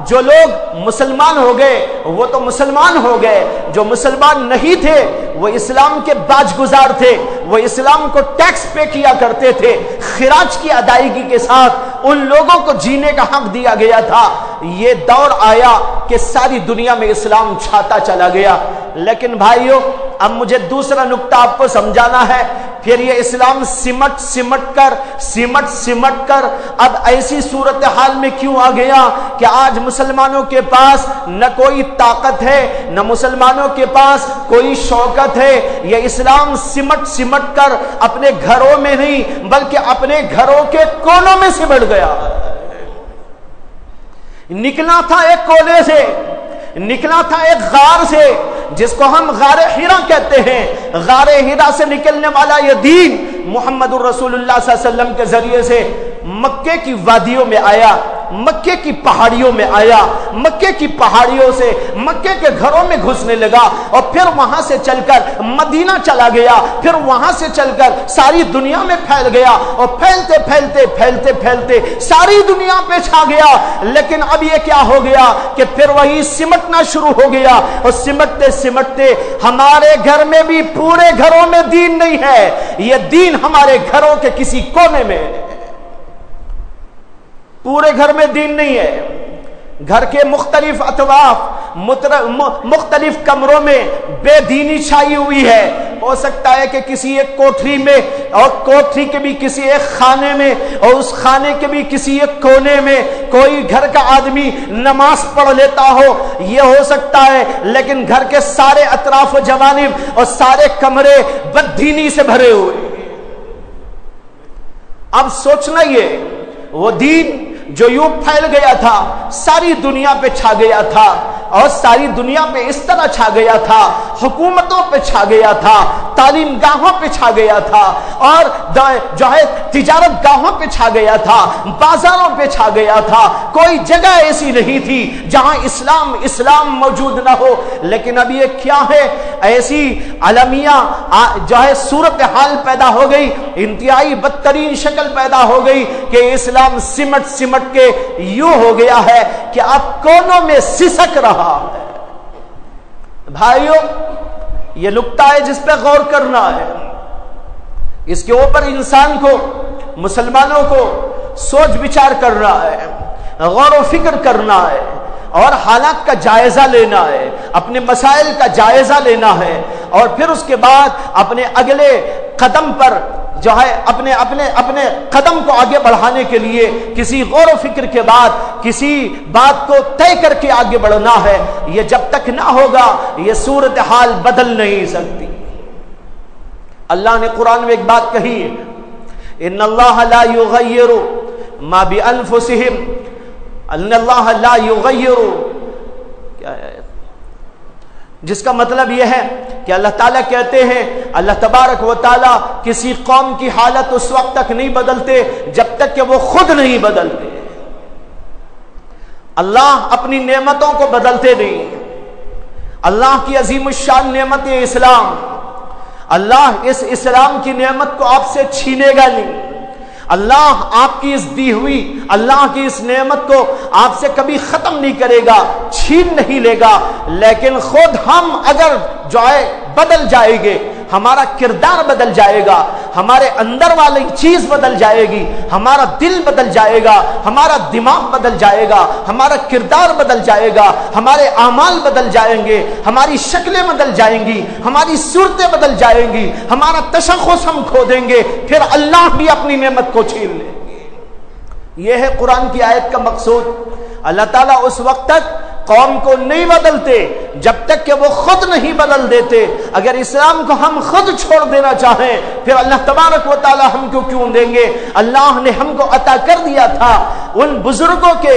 جو لوگ مسلمان ہو گئے وہ تو مسلمان ہو گئے، جو مسلمان نہیں تھے وہ اسلام کے باج گزار تھے، وہ اسلام کو ٹیکس پے کیا کرتے تھے، خراج کی ادائیگی کے ساتھ ان لوگوں کو جینے کا حق دیا گیا تھا۔ یہ دور آیا کہ ساری دنیا میں اسلام چھاتا چلا گیا۔ لیکن بھائیوں، اب مجھے دوسرا نقطہ آپ کو سمجھانا ہے، پھر یہ اسلام سمٹ کر اب ایسی صورتحال میں کیوں آ گیا کہ آج مسلمانوں کے پاس نہ کوئی طاقت ہے، نہ مسلمانوں کے پاس کوئی شوکت ہے۔ یہ اسلام سمٹ کر اپنے گھروں میں نہیں بلکہ اپنے گھروں کے کونوں میں سمٹ گیا۔ نکلا تھا ایک کونے سے، نکلا تھا ایک غار سے جس کو ہم غار حرا کہتے ہیں، غار حرا سے نکلنے والا یہ دین محمد الرسول اللہ صلی اللہ علیہ وسلم کے ذریعے سے مکے کی وادیوں میں آیا، مکے کی پہاڑیوں میں آیا، مکے کی پہاڑیوں سے مکے کے گھروں میں گھسنے لگا، اور پھر وہاں سے چل کر مدینہ چلا گیا، پھر وہاں سے چل کر ساری دنیا میں پھیل گیا، اور پھیلتے ساری دنیا پہ چھا گیا۔ لیکن اب یہ کیا ہو گیا کہ پھر وہی سمٹنا شروع ہو گیا، اور سمٹتے ہمارے گھر میں بھی پورے گھروں میں دین نہیں ہے، یہ دین ہمارے گھروں کے کسی کونے میں ہے، پورے گھر میں دین نہیں ہے۔ گھر کے مختلف اطراف، مختلف کمروں میں بے دینی چھائی ہوئی ہے۔ ہو سکتا ہے کہ کسی ایک کوٹری میں، اور کوٹری کے بھی کسی ایک خانے میں، اور اس خانے کے بھی کسی ایک کونے میں کوئی گھر کا آدمی نماز پڑھ لیتا ہو، یہ ہو سکتا ہے، لیکن گھر کے سارے اطراف و جوانب اور سارے کمرے بد دینی سے بھرے ہوئے۔ اب سوچنا، یہ وہ دین جو یوں پھیل گیا تھا، ساری دنیا پہ چھا گیا تھا، اور ساری دنیا پہ اس طرح چھا گیا تھا، حکومتوں پہ چھا گیا تھا، تعلیم گاہوں پہ چھا گیا تھا، اور جو ہے تجارت گاہوں پہ چھا گیا تھا، بازاروں پہ چھا گیا تھا، کوئی جگہ ایسی نہیں تھی جہاں اسلام موجود نہ ہو۔ لیکن اب یہ کیا ہے؟ ایسی عالمیہ جو ہے صورتحال پیدا ہو گئی، انتہائی بدترین شکل پیدا ہو گئی کہ اسلام سمٹ کے یوں ہو گیا ہے کہ اب کونوں میں سسک رہا ہے۔ بھائیو، یہ نقطہ ہے جس پہ غور کرنا ہے، اس کے اوپر انسان کو، مسلمانوں کو سوچ بچار کرنا ہے، غور و فکر کرنا ہے، اور حالات کا جائزہ لینا ہے، اپنے مسائل کا جائزہ لینا ہے، اور پھر اس کے بعد اپنے اگلے قدم پر جو ہے اپنے قدم کو آگے بڑھانے کے لیے کسی غور و فکر کے بعد کسی بات کو طے کر کے آگے بڑھنا ہے۔ یہ جب تک نہ ہوگا یہ صورتحال بدل نہیں سکتی۔ اللہ نے قرآن میں ایک بات کہی ہے، ان اللہ لا یغیر ما بانفسہم، ان اللہ لا یغیر، کیا ہے، جس کا مطلب یہ ہے کہ اللہ تعالیٰ کہتے ہیں، اللہ تبارک و تعالیٰ کسی قوم کی حالت اس وقت تک نہیں بدلتے جب تک کہ وہ خود نہیں بدلتے۔ اللہ اپنی نعمتوں کو بدلتے نہیں۔ اللہ کی عظیم الشان نعمت اسلام، اللہ اس اسلام کی نعمت کو آپ سے چھینے گا نہیں۔ اللہ آپ کی اس دی ہوئی اللہ کی اس نعمت کو آپ سے کبھی ختم نہیں کرے گا، چھین نہیں لے گا، لیکن خود ہم اگر جو ہے بدل جائیں گے، ہمارا کردار بدل جائے گا، ہمارے اندر والی چیز بدل جائے گی، ہمارا دل بدل جائے گا، ہمارا دماغ بدل جائے گا، ہمارا کردار بدل جائے گا، ہمارے اعمال بدل جائیں گے، ہماری شکلیں بدل جائیں گی، ہماری صورتیں بدل جائیں گی، ہمارا تشخص ہم کھو دیں گے، پھر اللہ بھی اپنی نعمت کو چھین لیں گے۔ یہ ہے قرآن کی آیت کا مقصود۔ اللہ تعالیٰ اس وقت تک قوم کو نہیں بدلتے جب تک کہ وہ خود نہیں بدل دیتے۔ اگر اسلام کو ہم خود چھوڑ دینا چاہیں پھر اللہ تبارک و تعالیٰ ہم کو کیوں دیں گے؟ اللہ نے ہم کو عطا کر دیا تھا ان بزرگوں کے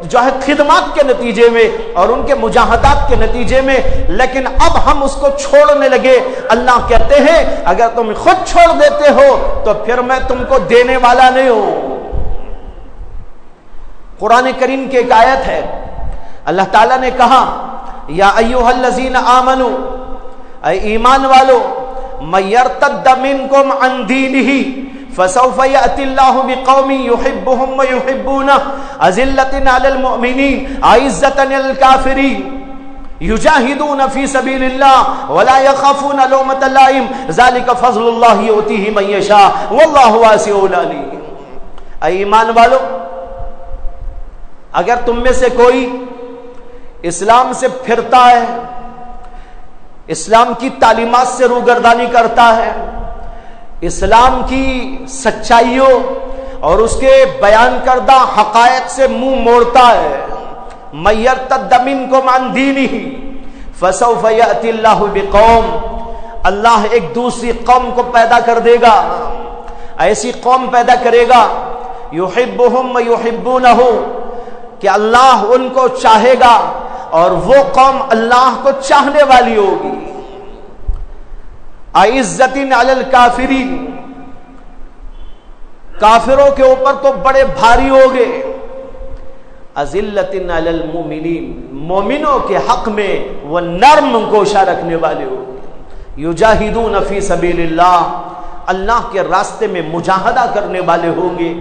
جو ہے خدمات کے نتیجے میں اور ان کے مجاہدات کے نتیجے میں، لیکن اب ہم اس کو چھوڑنے لگے۔ اللہ کہتے ہیں اگر تم خود چھوڑ دیتے ہو تو پھر میں تم کو دینے والا نہیں ہوں۔ قرآن کریم کی ایک آیت ہے، اللہ تعالیٰ نے کہا یا ایھا الذین آمنوا، اے ایمان والو، من یرتد منکم عن دینہ فسوف یأتی اللہ بقوم یحبهم ویحبونہ اذلۃ علی المؤمنین اعزۃ علی الکافرین یجاہدون فی سبیل اللہ ولا یخافون لومۃ لائم ذلک فضل اللہ یؤتیہ من یشاء واللہ واسع علیم۔ اے ایمان والو، اگر تم میں سے کوئی اسلام سے پھرتا ہے، اسلام کی تعلیمات سے روگردانی کرتا ہے، اسلام کی سچائیوں اور اس کے بیان کردہ حقائق سے منہ موڑتا ہے، من یرتد منکم عن دینہ فسوف یأتی اللہ بقوم، اللہ ایک دوسری قوم کو پیدا کر دے گا، ایسی قوم پیدا کرے گا، یحبہم ویحبونہ، کہ اللہ ان کو چاہے گا اور وہ قوم اللہ کو چاہنے والی ہوگی۔ اعزۃ علی الکافرین، کافروں کے اوپر تو بڑے بھاری ہوگے، اذلۃ علی المؤمنین، مومنوں کے حق میں وہ نرم گوشہ رکھنے والے ہوگے، یجاہدون فی سبیل اللہ، اللہ کے راستے میں مجاہدہ کرنے والے ہوں گے،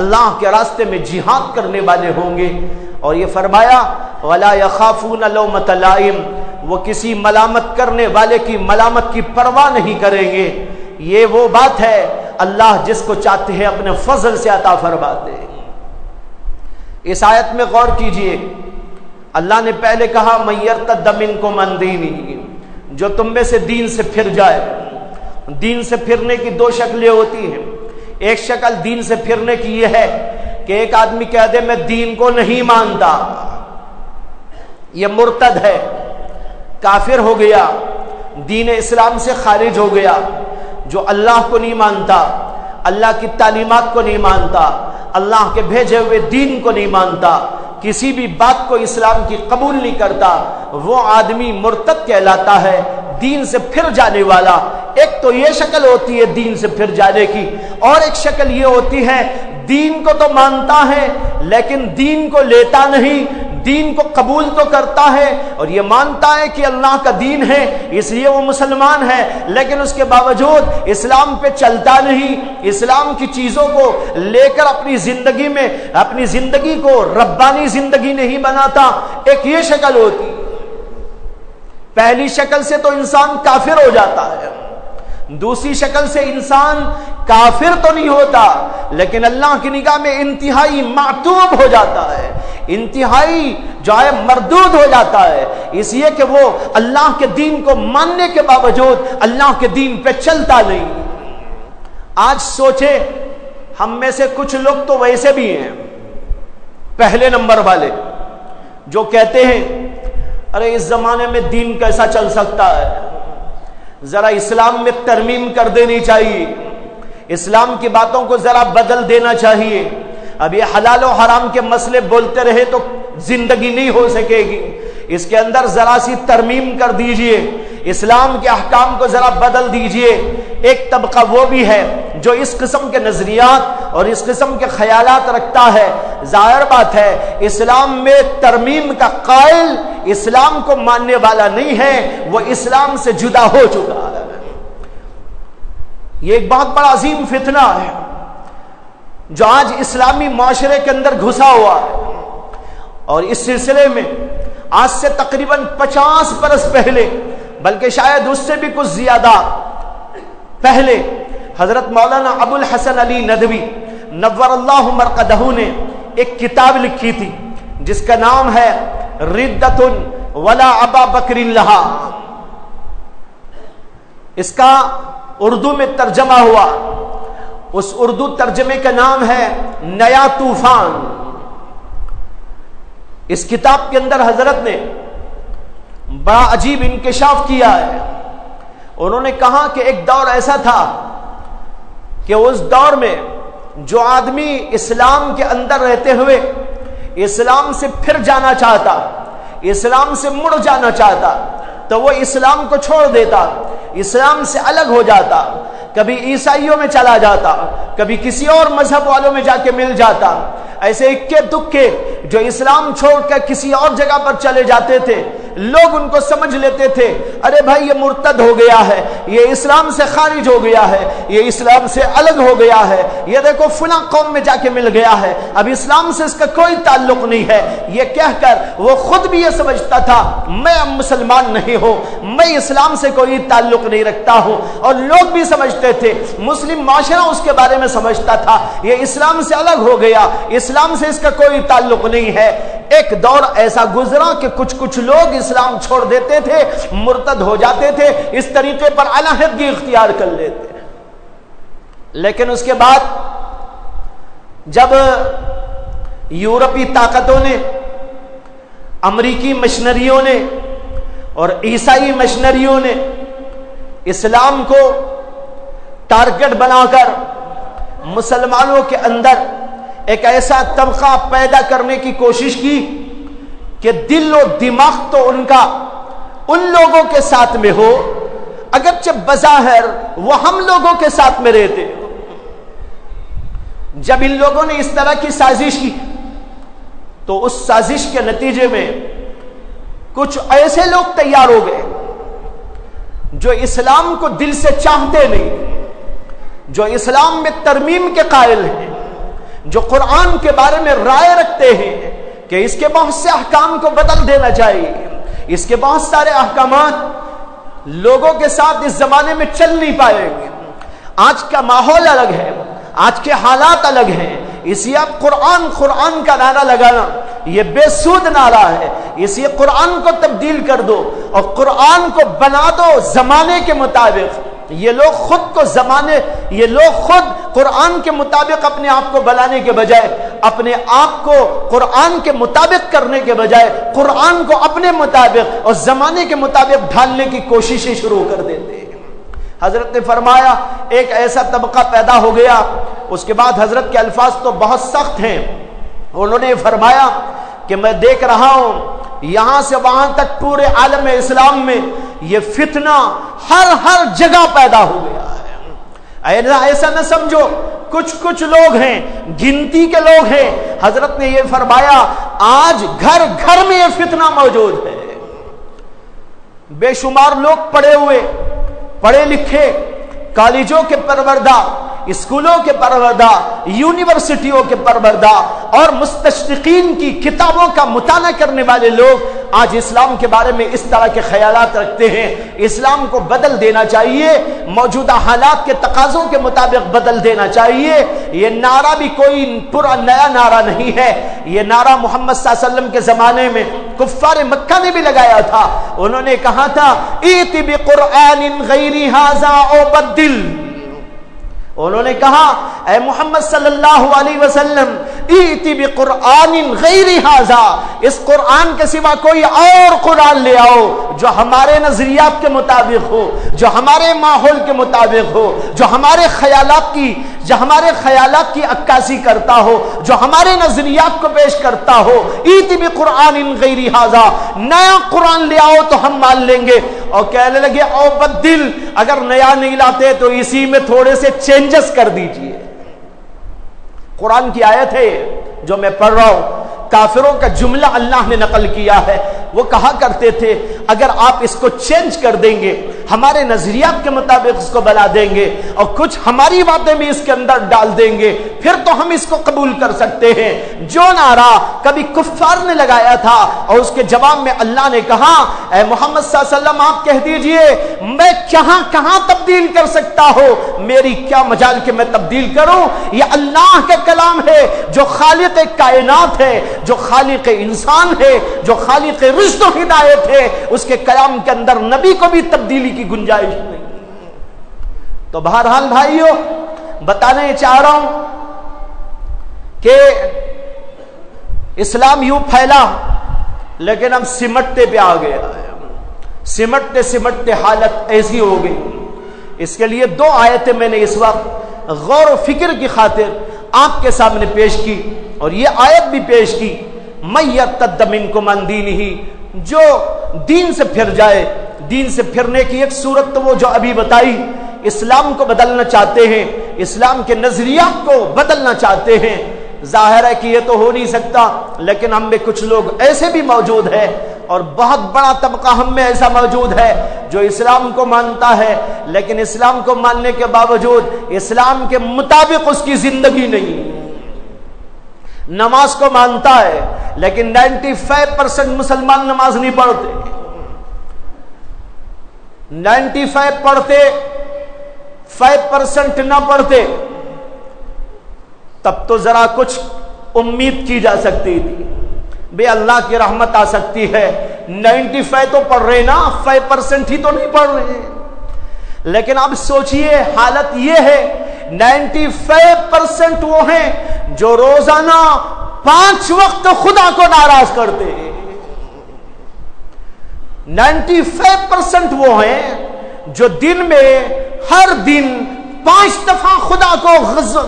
اللہ کے راستے میں جہاد کرنے والے ہوں گے۔ اور یہ فرمایا ولا یخافون لومۃ لائم، وہ کسی ملامت کرنے والے کی ملامت کی پرواہ نہیں کریں گے۔ یہ وہ بات ہے اللہ جس کو چاہتے ہیں اپنے فضل سے عطا فرماتے ہیں۔ اس آیت میں غور کیجئے، اللہ نے پہلے کہا من یرتد منکم عن دینہ، جو تم میں سے دین سے پھر جائے۔ دین سے پھرنے کی دو شکلیں ہوتی ہیں۔ ایک شکل دین سے پھرنے کی یہ ہے کہ ایک آدمی کہہ دے میں دین کو نہیں مانتا، یہ مرتد ہے، کافر ہو گیا، دین اسلام سے خارج ہو گیا۔ جو اللہ کو نہیں مانتا، اللہ کی تعلیمات کو نہیں مانتا، اللہ کے بھیجے ہوئے دین کو نہیں مانتا، کسی بھی بات کو اسلام کی قبول نہیں کرتا، وہ آدمی مرتد کہلاتا ہے، دین سے پھر جانے والا۔ ایک تو یہ شکل ہوتی ہے دین سے پھر جانے کی، اور ایک شکل یہ ہوتی ہے دین کو تو مانتا ہے لیکن دین کو لیتا نہیں، دین کو قبول تو کرتا ہے اور یہ مانتا ہے کہ اللہ کا دین ہے اس لیے وہ مسلمان ہے، لیکن اس کے باوجود اسلام پہ چلتا نہیں، اسلام کی چیزوں کو لے کر اپنی زندگی میں اپنی زندگی کو ربانی زندگی نہیں بناتا، ایک یہ شکل ہوتی۔ پہلی شکل سے تو انسان کافر ہو جاتا ہے، دوسری شکل سے انسان کافر تو نہیں ہوتا لیکن اللہ کی نگاہ میں انتہائی معتوب ہو جاتا ہے، انتہائی جو ہے مردود ہو جاتا ہے، اس لیے کہ وہ اللہ کے دین کو ماننے کے باوجود اللہ کے دین پہ چلتا نہیں۔ آج سوچے ہم میں سے کچھ لوگ تو ویسے بھی ہیں، پہلے نمبر والے جو کہتے ہیں ارے اس زمانے میں دین کیسا چل سکتا ہے، ذرا اسلام میں ترمیم کر دینی چاہیے، اسلام کی باتوں کو ذرا بدل دینا چاہیے، اب یہ حلال و حرام کے مسئلے بولتے رہے تو زندگی نہیں ہو سکے گی، اس کے اندر ذرا سی ترمیم کر دیجئے، اسلام کے احکام کو ذرا بدل دیجئے۔ ایک طبقہ وہ بھی ہے جو اس قسم کے نظریات اور اس قسم کے خیالات رکھتا ہے، ظاہر بات ہے اسلام میں ترمیم کا قائل اسلام کو ماننے والا نہیں ہے، وہ اسلام سے جدا ہو چکا ہے۔ یہ ایک بہت بڑا عظیم فتنہ ہے جو آج اسلامی معاشرے کے اندر گھسا ہوا ہے، اور اس سلسلے میں آج سے تقریباً 50 برس پہلے بلکہ شاید اس سے بھی کچھ زیادہ پہلے حضرت مولانا ابو الحسن علی ندوی نور اللہ مرقدہ نے ایک کتاب لکھی تھی جس کا نام ہے ردۃ ولا ابا بکر لہا۔ اس کا اردو میں ترجمہ ہوا، اس اردو ترجمے کا نام ہے نیا طوفان۔ اس کتاب کے اندر حضرت نے بڑا عجیب انکشاف کیا ہے۔ انہوں نے کہا کہ ایک دور ایسا تھا کہ اس دور میں جو آدمی اسلام کے اندر رہتے ہوئے اسلام سے پھر جانا چاہتا، اسلام سے مڑ جانا چاہتا تو وہ اسلام کو چھوڑ دیتا، اسلام سے الگ ہو جاتا، کبھی عیسائیوں میں چلا جاتا، کبھی کسی اور مذہب والوں میں جا کے مل جاتا۔ ایسے اکے دکے جو اسلام چھوڑ کر کسی اور جگہ پر چلے جاتے تھے، لوگ ان کو سمجھ لیتے تھے ارے بھائی یہ مرتد ہو گیا ہے، یہ اسلام سے خارج ہو گیا ہے، یہ اسلام سے الگ ہو گیا ہے، یہ دیکھو فلاں قوم میں جا کے مل گیا ہے، اب اسلام سے اس کا کوئی تعلق نہیں ہے۔ یہ کہہ کر وہ خود بھی یہ سمجھتا تھا میں اب مسلمان نہیں ہوں، میں اسلام سے کوئی تعلق نہیں رکھتا ہوں، اور لوگ بھی سمجھتے تھے، مسلم معاشرہ اس کے بارے میں سمجھتا تھا یہ اسلام سے الگ ہو گیا، اسلام سے اس کا کوئی تعلق نہیں ہے۔ ایک دور ایسا گزرا کہ کچھ لوگ اسلام چھوڑ دیتے تھے، مرتد ہو جاتے تھے، اس طریقے پر علیحدگی اختیار کر لیتے۔ لیکن اس کے بعد جب یورپی طاقتوں نے، امریکی مشنریوں نے اور عیسائی مشنریوں نے اسلام کو ٹارگٹ بنا کر مسلمانوں کے اندر ایک ایسا طبقہ پیدا کرنے کی کوشش کی کہ دل و دماغ تو ان کا ان لوگوں کے ساتھ میں ہو، اگرچہ بظاہر وہ ہم لوگوں کے ساتھ میں رہتے۔ جب ان لوگوں نے اس طرح کی سازش کی تو اس سازش کے نتیجے میں کچھ ایسے لوگ تیار ہو گئے جو اسلام کو دل سے چاہتے نہیں، جو اسلام میں ترمیم کے قائل ہیں، جو قرآن کے بارے میں رائے رکھتے ہیں کہ اس کے بہت سے احکام کو بدل دینا چاہیے، اس کے بہت سارے احکامات لوگوں کے ساتھ اس زمانے میں چل نہیں پائیں گے۔ آج کا ماحول الگ ہے، آج کے حالات الگ ہیں، اس لیے اب قرآن کا نعرہ لگانا یہ بے سود نعرہ ہے، اس لیے قرآن کو تبدیل کر دو اور قرآن کو بنا دو زمانے کے مطابق۔ یہ لوگ خود قرآن کے مطابق اپنے آپ کو بنانے کے بجائے، اپنے آپ کو قرآن کے مطابق کرنے کے بجائے قرآن کو اپنے مطابق اور زمانے کے مطابق ڈھالنے کی کوششیں شروع کر دیتے ہیں۔ حضرت نے فرمایا ایک ایسا طبقہ پیدا ہو گیا۔ اس کے بعد حضرت کے الفاظ تو بہت سخت ہیں، انہوں نے فرمایا کہ میں دیکھ رہا ہوں یہاں سے وہاں تک پورے عالم اسلام میں یہ فتنہ ہر جگہ پیدا ہو گیا ہے۔ ایسا نہ سمجھو کچھ لوگ ہیں، گنتی کے لوگ ہیں۔ حضرت نے یہ فرمایا آج گھر گھر میں یہ فتنہ موجود ہے. بے شمار لوگ پڑھے ہوئے، پڑھے لکھے، کالجوں کے پروردہ، اسکولوں کے پروردہ، یونیورسٹیوں کے پروردہ اور مستشرقین کی کتابوں کا مطالعہ کرنے والے لوگ آج اسلام کے بارے میں اس طرح کے خیالات رکھتے ہیں. اسلام کو بدل دینا چاہیے، موجودہ حالات کے تقاضوں کے مطابق بدل دینا چاہیے. یہ نعرہ بھی کوئی پورا نیا نعرہ نہیں ہے، یہ نعرہ محمد صلی اللہ علیہ وسلم کے زمانے میں کفار مکہ نے بھی لگایا تھا. انہوں نے کہا تھا ایت بقرآن غیر ھذا او بدل. انہوں نے کہا اے محمد صلی اللہ علیہ وسلم ایتی بقرآن غیر ھذا، اس قرآن کے سوا کوئی اور قرآن لے آؤ جو ہمارے نظریات کے مطابق ہو، جو ہمارے ماحول کے مطابق ہو، جو ہمارے خیالات کی عکاسی کرتا ہو، جو ہمارے نظریات کو پیش کرتا ہو. ایتی بقرآن غیر ھذا، نیا قرآن لے آؤ تو ہم مان لیں گے. اور کہنے لگے او بدل، اگر نیا نہیں لاتے تو اسی میں تھوڑے سے چینجز کر دیجئے. قرآن کی آیت ہے جو میں پڑھ رہا ہوں، کافروں کا جملہ اللہ نے نقل کیا ہے. وہ کہا کرتے تھے اگر آپ اس کو چینج کر دیں گے، ہمارے نظریات کے مطابق اس کو بنا دیں گے اور کچھ ہماری باتیں بھی اس کے اندر ڈال دیں گے، پھر تو ہم اس کو قبول کر سکتے ہیں. جو نعرہ کبھی کفار نے لگایا تھا اور اس کے جواب میں اللہ نے کہا اے محمد صلی اللہ علیہ وسلم آپ کہہ دیجئے میں کہاں کہاں تبدیل کر سکتا ہوں، میری کیا مجال کہ میں تبدیل کروں. یہ اللہ کا کلام ہے جو خالق کائنات ہے، جو خالق انسان ہے، جو خالق رزق و ہدایت ہے. اس کے کلام کے اندر نبی کو بھی تبدیلی کی گنجائش نہیں. تو بہرحال بھائیو بتانے چاہ رہا ہوں کہ اسلام یوں پھیلا لیکن ہم سمٹتے پہ آ گیا، سمٹتے سمٹتے حالت ایسی ہو گئی. اس کے لیے دو آیتیں میں نے اس وقت غور و فکر کی خاطر آپ کے سامنے پیش کی اور یہ آیت بھی پیش کی. مَن یرتد منکم عن دینہ، جو دین سے پھر جائے. دین سے پھرنے کی ایک صورت تو وہ جو ابھی بتائی، اسلام کو بدلنا چاہتے ہیں، اسلام کے نظریات کو بدلنا چاہتے ہیں. ظاہر ہے کہ یہ تو ہو نہیں سکتا، لیکن ہم میں کچھ لوگ ایسے بھی موجود ہیں اور بہت بڑا طبقہ ہم میں ایسا موجود ہے جو اسلام کو مانتا ہے لیکن اسلام کو ماننے کے باوجود اسلام کے مطابق اس کی زندگی نہیں. نماز کو مانتا ہے لیکن 95% مسلمان نماز نہیں پڑھتے. 95 پڑھتے، 5% نہ پڑھتے. تب تو ذرا کچھ امید کی جا سکتی تھی، بے اللہ کی رحمت آ سکتی ہے. 95 تو پڑھ رہے نا، 5% ہی تو نہیں پڑھ رہے. لیکن اب سوچئے حالت یہ ہے 95% وہ ہیں جو روزانہ 5 وقت خدا کو ناراض کرتے ہیں. 95% وہ ہیں جو دن میں ہر دن 5 دفعہ خدا کو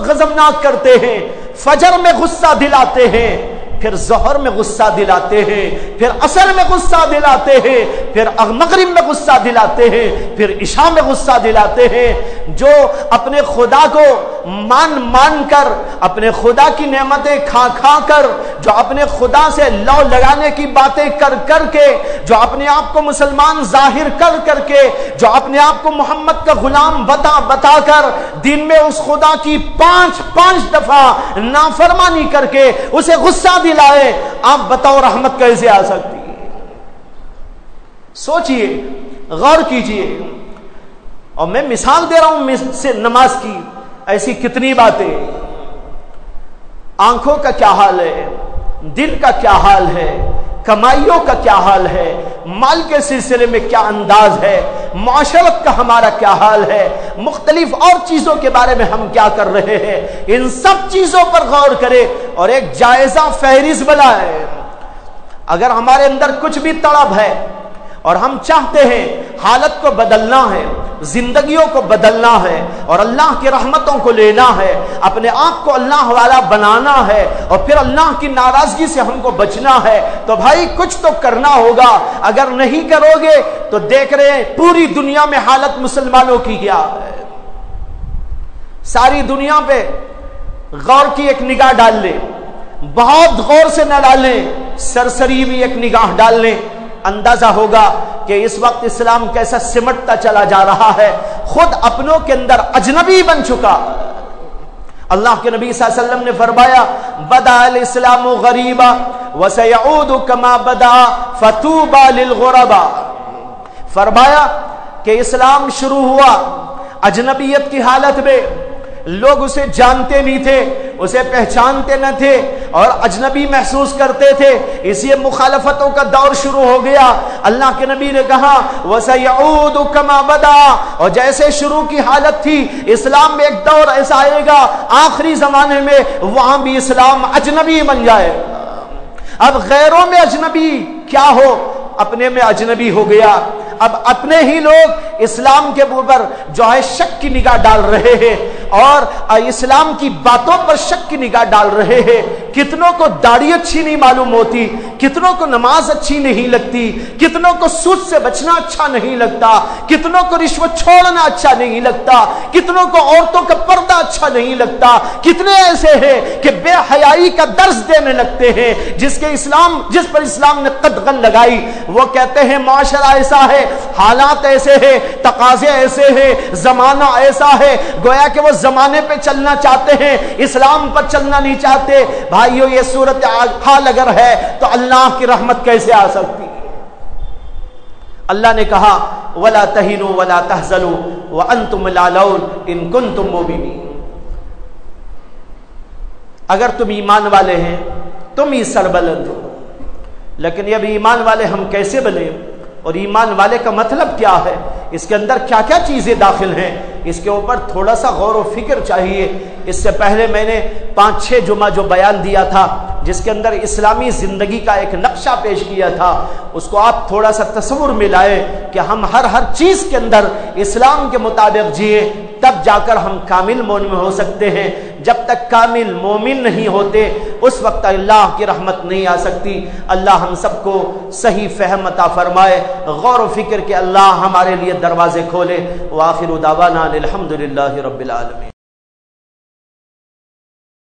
غضبناک کرتے ہیں. فجر میں غصہ دلاتے ہیں، پھر ظہر میں غصہ دلاتے ہیں، پھر عصر میں غصہ دلاتے ہیں، پھر مغرب میں غصہ دلاتے ہیں، پھر عشاء میں غصہ دلاتے ہیں. جو اپنے خدا کو مان کر، اپنے خدا کی نعمتیں کھا کر، جو اپنے خدا سے لو لگانے کی باتیں کر کے، جو اپنے آپ کو مسلمان ظاہر کر کے، جو اپنے آپ کو محمد کا غلام بتا کر دن میں اس خدا کی 5 دفعہ نافرمانی کر کے اسے غصہ دلائے، آپ بتاؤ رحمت کیسے آ سکتی ہے؟ سوچئے، غور کیجئے. اور میں مثال دے رہا ہوں نماز کی، ایسی کتنی باتیں. آنکھوں کا کیا حال ہے، دل کا کیا حال ہے، کمائیوں کا کیا حال ہے، مال کے سلسلے میں کیا انداز ہے، معاشرت کا ہمارا کیا حال ہے، مختلف اور چیزوں کے بارے میں ہم کیا کر رہے ہیں. ان سب چیزوں پر غور کرے اور ایک جائزہ فہرست بنائے. اگر ہمارے اندر کچھ بھی طلب ہے اور ہم چاہتے ہیں حالت کو بدلنا ہے، زندگیوں کو بدلنا ہے اور اللہ کی رحمتوں کو لینا ہے، اپنے آپ کو اللہ والا بنانا ہے اور پھر اللہ کی ناراضگی سے ہم کو بچنا ہے، تو بھائی کچھ تو کرنا ہوگا. اگر نہیں کرو گے تو دیکھ رہے ہیں پوری دنیا میں حالت مسلمانوں کی کیا ہے. ساری دنیا پہ غور کی ایک نگاہ ڈال لیں، بہت غور سے نہ ڈالیں. سرسری بھی ایک نگاہ ڈال لیں، اندازہ ہوگا کہ اس وقت اسلام کیسا سمٹتا چلا جا رہا ہے، خود اپنوں کے اندر اجنبی بن چکا۔ اللہ کے نبی صلی اللہ علیہ وسلم نے فرمایا بدأ الاسلام غریبا وسيعود كما بدأ فطوبى للغرباء، فرمایا کہ اسلام شروع ہوا اجنبیت کی حالت میں، لوگ اسے جانتے نہیں تھے، اسے پہچانتے نہ تھے اور اجنبی محسوس کرتے تھے، اس لیے مخالفتوں کا دور شروع ہو گیا۔ اللہ کے نبی نے کہا وَسَيَعُودُ كَمَا بَدَا، اور جیسے شروع کی حالت تھی اسلام میں ایک دور ایسا آئے گا آخری زمانے میں وہاں بھی اسلام اجنبی بن جائے۔ اب غیروں میں اجنبی کیا ہو، اپنے میں اجنبی ہو گیا۔ اب اپنے ہی لوگ اسلام کے اوپر جو ہے شک کی نگاہ ڈال رہے ہیں اور اسلام کی باتوں پر شک کی نگاہ ڈال رہے ہیں۔ کتنوں کو داڑھی اچھی نہیں معلوم ہوتی، کتنوں کو نماز اچھی نہیں لگتی، کتنوں کو سود سے بچنا اچھا نہیں لگتا، کتنوں کو رشوت چھوڑنا اچھا نہیں لگتا، کتنوں کو عورتوں کا پردہ اچھا نہیں لگتا، کتنے ایسے ہیں کہ بے حیائی کا درس دینے لگتے ہیں جس پر اسلام نے قدغن لگائی۔ وہ کہتے ہیں معاشرہ ایسا ہے، حالات ایسے ہیں، تقاضے ایسے ہیں، زمانہ ایسا ہے، گویا کہ وہ زمانے پہ چلنا چاہتے ہیں، اسلام پر چلنا نہیں چاہتے۔ بھائیو یہ صورت حال اگر ہے تو اللہ کی رحمت کیسے آ سکتی؟ اللہ نے کہا وَلَا تَهِنُوا وَلَا تَحْزَنُوا وَأَنْتُمُ الْأَعْلَوْنَ إِن كُنتُم مُّؤْمِنِينَ، اگر تم ایمان والے ہیں تم ہی سربلند ہو۔ لیکن یہ ایمان والے ہم کیسے بنے اور ایمان والے کا مطلب کیا ہے، اس کے اندر کیا کیا چیزیں داخل ہیں، اس کے اوپر تھوڑا سا غور و فکر چاہیے۔ اس سے پہلے میں نے 5-6 جمعہ جو بیان دیا تھا جس کے اندر اسلامی زندگی کا ایک نقشہ پیش کیا تھا، اس کو آپ تھوڑا سا تصور میں لائے کہ ہم ہر چیز کے اندر اسلام کے مطابق جیے، تب جا کر ہم کامل مومن ہو سکتے ہیں۔ جب تک کامل مومن نہیں ہوتے اس وقت اللہ کی رحمت نہیں آ سکتی۔ اللہ ہم سب کو صحیح فہم عطا فرمائے، غور و فکر کے اللہ ہمارے لیے دروازے کھولے۔ وآخر دعوانا الحمدللہ رب العالمین۔